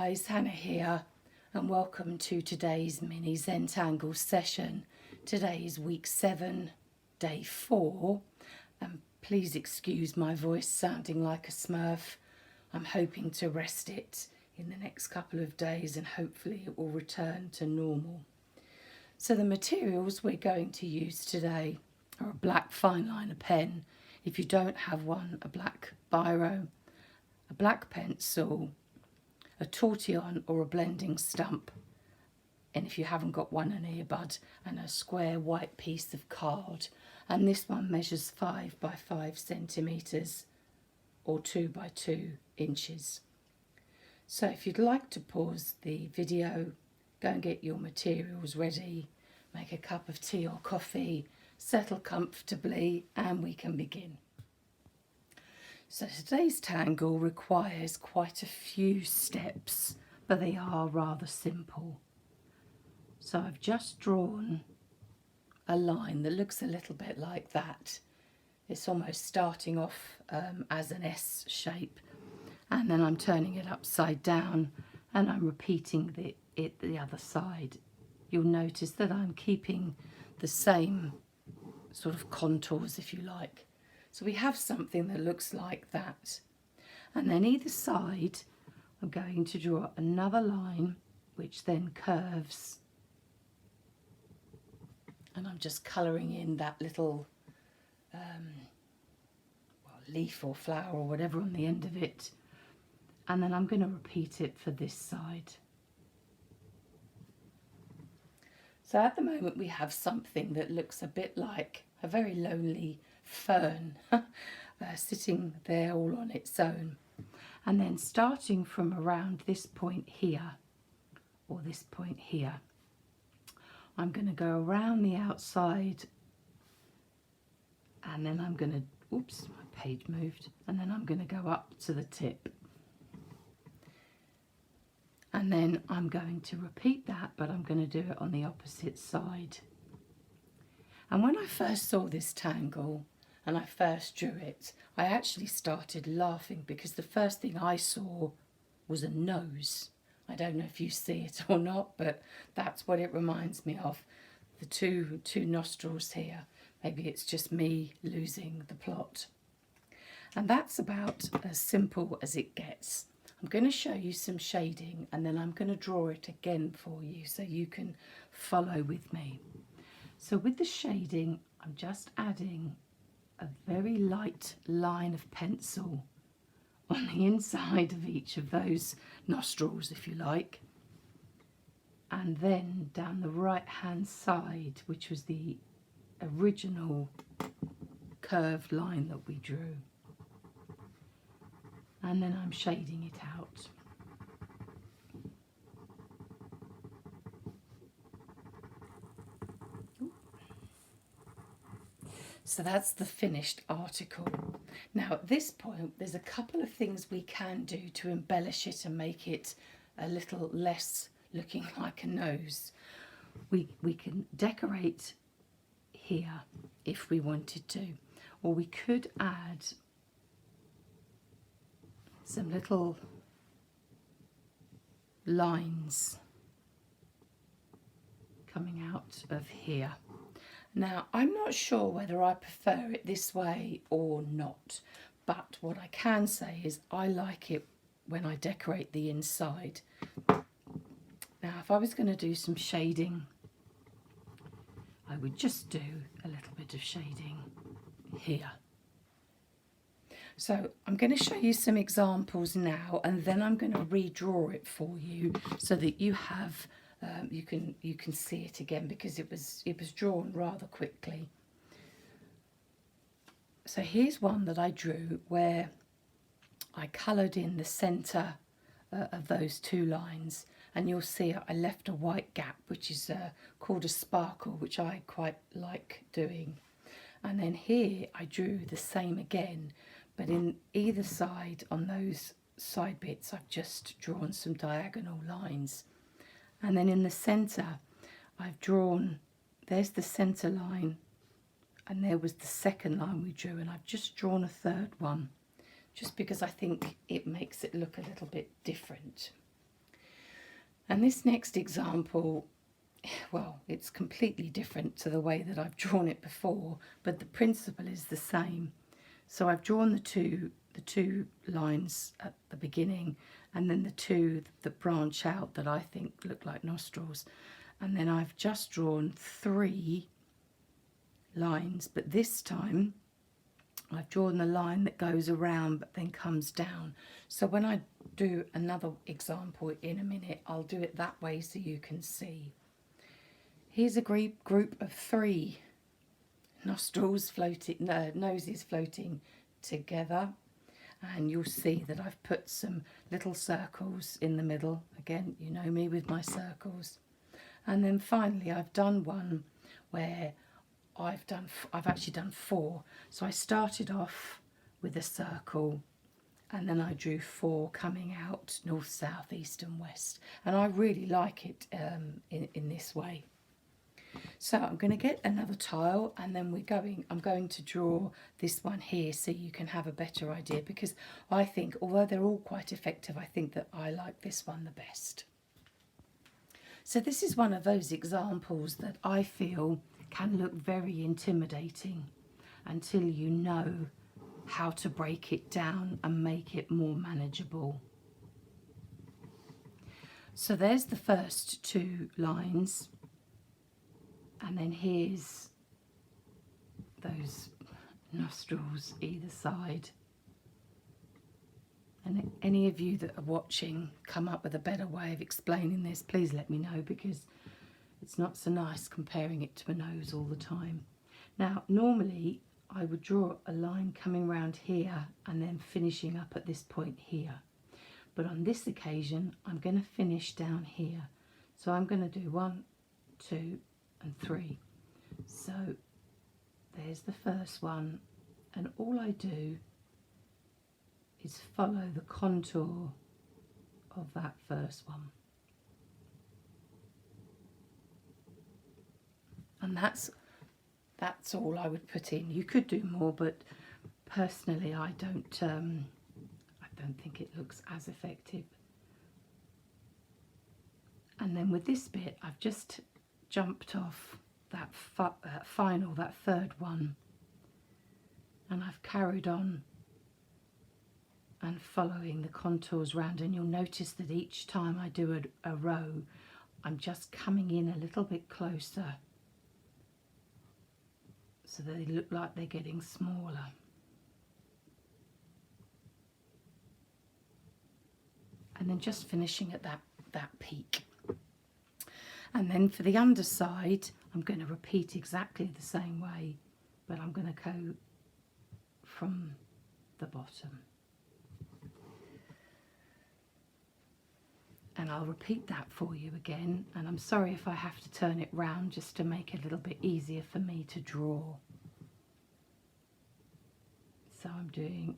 guys, Hannah here, and welcome to today's mini Zentangle session. Today is week 7, day 4, and please excuse my voice sounding like a smurf. I'm hoping to rest it in the next couple of days and hopefully it will return to normal. So the materials we're going to use today are a black fine liner pen. If you don't have one, a black biro, a black pencil, a tortillon or a blending stump, and if you haven't got one, an earbud, and a square white piece of card. And this one measures 5 by 5 centimetres or 2 by 2 inches. So if you'd like to pause the video, go and get your materials ready, make a cup of tea or coffee, settle comfortably, and we can begin. So today's tangle requires quite a few steps, but they are rather simple. So I've just drawn a line that looks a little bit like that. It's almost starting off as an S shape, and then I'm turning it upside down and I'm repeating it the other side. You'll notice that I'm keeping the same sort of contours, if you like. So we have something that looks like that. And then either side, I'm going to draw another line which then curves. And I'm just colouring in that little leaf or flower or whatever on the end of it. And then I'm going to repeat it for this side. So at the moment we have something that looks a bit like a very lonely fern sitting there all on its own. And then starting from around this point here, or this point here, I'm going to go around the outside, and then I'm going to, oops, my page moved, and then I'm going to go up to the tip. And then I'm going to repeat that, but I'm going to do it on the opposite side. And when I first saw this tangle and I first drew it, I actually started laughing because the first thing I saw was a nose. I don't know if you see it or not, but that's what it reminds me of. The two nostrils here. Maybe it's just me losing the plot. And that's about as simple as it gets. I'm going to show you some shading and then I'm going to draw it again for you so you can follow with me. So with the shading, I'm just adding a very light line of pencil on the inside of each of those nostrils, if you like. And then down the right-hand side, which was the original curved line that we drew. And then I'm shading it out. So that's the finished article. Now at this point there's a couple of things we can do to embellish it and make it a little less looking like a nose. We can decorate here if we wanted to, or we could add some little lines coming out of here. Now, I'm not sure whether I prefer it this way or not, but what I can say is I like it when I decorate the inside. Now, if I was going to do some shading, I would just do a little bit of shading here. So I'm going to show you some examples now, and then I'm going to redraw it for you so that you have you can see it again, because it was drawn rather quickly. So here's one that I drew where I coloured in the centre of those two lines, and you'll see I left a white gap, which is called a sparkle, which I quite like doing. And then here I drew the same again, but in either side on those side bits I've just drawn some diagonal lines. And then in the centre I've drawn, there's the centre line, and there was the second line we drew, and I've just drawn a third one just because I think it makes it look a little bit different. And this next example, well, it's completely different to the way that I've drawn it before, but the principle is the same. So I've drawn the two lines at the beginning, and then the two that branch out that I think look like nostrils. And then I've just drawn 3 lines, but this time I've drawn the line that goes around but then comes down. So when I do another example in a minute, I'll do it that way so you can see. Here's a group of 3 nostrils floating, noses floating together, and you'll see that I've put some little circles in the middle. Again, you know me with my circles. And then finally I've done one where I've actually done 4. So I started off with a circle, and then I drew 4 coming out north, south, east and west, and I really like it in this way. So I'm going to get another tile, and then I'm going to draw this one here so you can have a better idea, because I think, although they're all quite effective, I think that I like this one the best. So this is one of those examples that I feel can look very intimidating until you know how to break it down and make it more manageable. So there's the first 2 lines, and then here's those nostrils either side. And any of you that are watching come up with a better way of explaining this, please let me know, because it's not so nice comparing it to a nose all the time. Now, normally I would draw a line coming round here and then finishing up at this point here. But on this occasion, I'm going to finish down here. So I'm going to do 1, 2 and 3. So there's the first one, and all I do is follow the contour of that first one. And that's all I would put in. You could do more, but personally I don't think it looks as effective. And then with this bit, I've just jumped off that that third one, and I've carried on and following the contours round, and you'll notice that each time I do a row, I'm just coming in a little bit closer so they look like they're getting smaller. And then just finishing at that peak. And then for the underside, I'm going to repeat exactly the same way, but I'm going to go from the bottom. And I'll repeat that for you again, and I'm sorry if I have to turn it round just to make it a little bit easier for me to draw. So I'm doing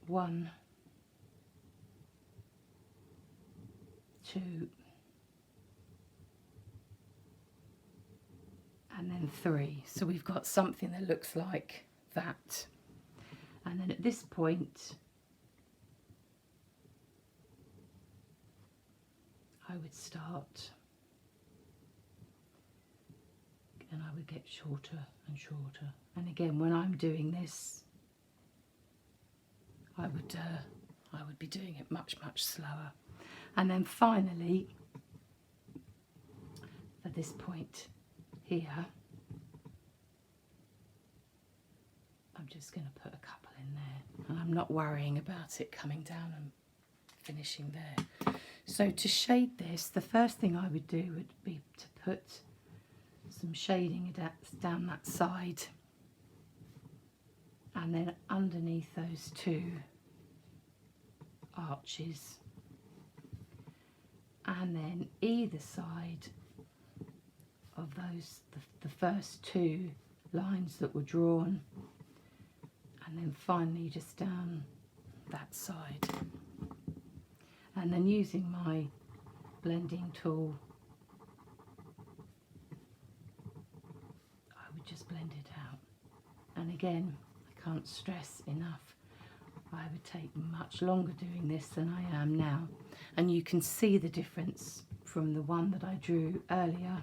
1, 2, and then 3. So we've got something that looks like that. And then at this point, I would start, and I would get shorter and shorter. And again, when I'm doing this, I would be doing it much slower. And then finally, for this point here, I'm just going to put a couple in there, and I'm not worrying about it coming down and finishing there. So to shade this, the first thing I would do would be to put some shading down that side, and then underneath those 2 arches, and then either side of those, the first 2 lines that were drawn, and then finally just down that side. And then using my blending tool, I would just blend it out. And again, I can't stress enough, I would take much longer doing this than I am now. And you can see the difference from the one that I drew earlier.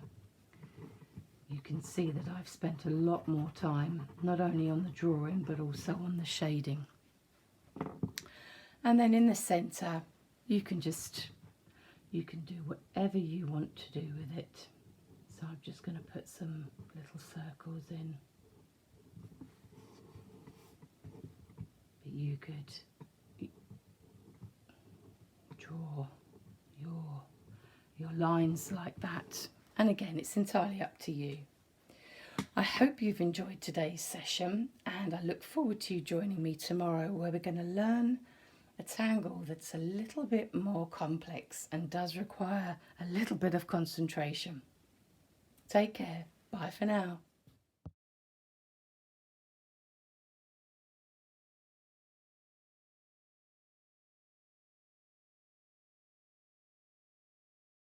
You can see that I've spent a lot more time, not only on the drawing, but also on the shading. And then in the centre, you can do whatever you want to do with it. So I'm just going to put some little circles in. But you could draw your lines like that. And again, it's entirely up to you. I hope you've enjoyed today's session, and I look forward to you joining me tomorrow, where we're going to learn a tangle that's a little bit more complex and does require a little bit of concentration. Take care. Bye for now.